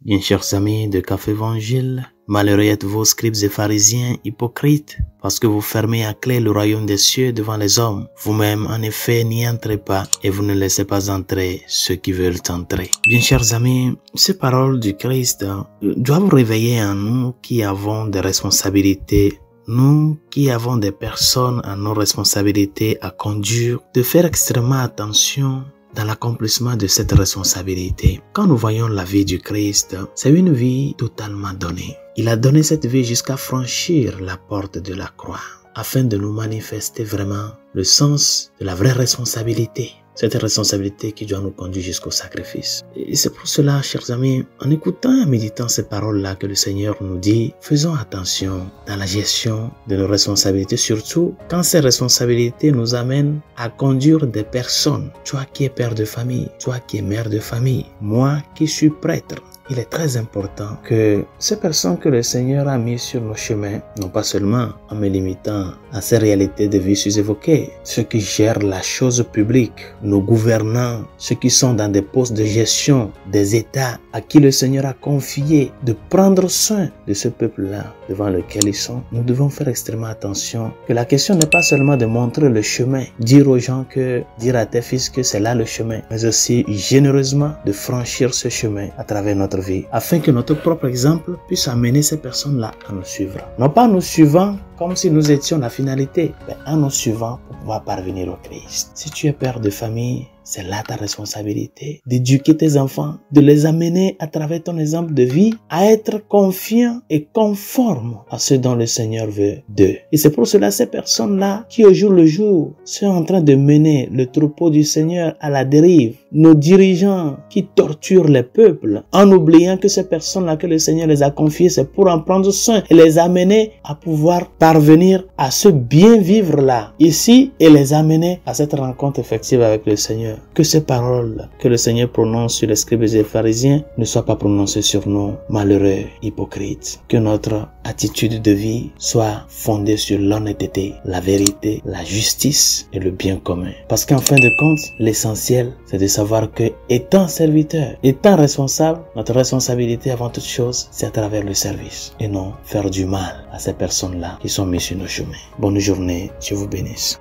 Bien chers amis de Café Évangile, malheureux êtes-vous scribes et pharisiens hypocrites, parce que vous fermez à clé le royaume des cieux devant les hommes. Vous-même, en effet, n'y entrez pas et vous ne laissez pas entrer ceux qui veulent entrer. Bien chers amis, ces paroles du Christ doivent réveiller en nous qui avons des responsabilités. Nous qui avons des personnes à nos responsabilités à conduire, de faire extrêmement attention dans l'accomplissement de cette responsabilité. Quand nous voyons la vie du Christ, c'est une vie totalement donnée. Il a donné cette vie jusqu'à franchir la porte de la croix, afin de nous manifester vraiment le sens de la vraie responsabilité. Cette responsabilité qui doit nous conduire jusqu'au sacrifice. Et c'est pour cela, chers amis, en écoutant et méditant ces paroles-là que le Seigneur nous dit, faisons attention dans la gestion de nos responsabilités, surtout quand ces responsabilités nous amènent à conduire des personnes. Toi qui es père de famille, toi qui es mère de famille, moi qui suis prêtre. Il est très important que ces personnes que le Seigneur a mis sur nos chemins, non pas seulement en me limitant à ces réalités de vie évoquées, ceux qui gèrent la chose publique, nos gouvernants, ceux qui sont dans des postes de gestion des États à qui le Seigneur a confié de prendre soin de ce peuple-là devant lequel ils sont, nous devons faire extrêmement attention que la question n'est pas seulement de montrer le chemin, dire aux gens dire à tes fils que c'est là le chemin, mais aussi généreusement de franchir ce chemin à travers notre vie, afin que notre propre exemple puisse amener ces personnes-là à nous suivre. Non pas nous suivant comme si nous étions la finalité, mais en nous suivant pour pouvoir parvenir au Christ. Si tu es père de famille, c'est là ta responsabilité d'éduquer tes enfants, de les amener à travers ton exemple de vie à être confiants et conformes à ce dont le Seigneur veut d'eux. Et c'est pour cela ces personnes-là qui au jour le jour sont en train de mener le troupeau du Seigneur à la dérive, nos dirigeants qui torturent les peuples en oubliant que ces personnes-là que le Seigneur les a confiées, c'est pour en prendre soin et les amener à pouvoir parvenir à ce bien vivre-là ici et les amener à cette rencontre effective avec le Seigneur. Que ces paroles que le Seigneur prononce sur les scribes et les pharisiens ne soient pas prononcées sur nous, malheureux hypocrites. Que notre attitude de vie soit fondée sur l'honnêteté, la vérité, la justice et le bien commun. Parce qu'en fin de compte, l'essentiel, c'est de savoir que, étant serviteur, étant responsable, notre responsabilité avant toute chose, c'est à travers le service et non faire du mal à ces personnes-là qui sont mises sur nos chemins. Bonne journée, Dieu vous bénisse.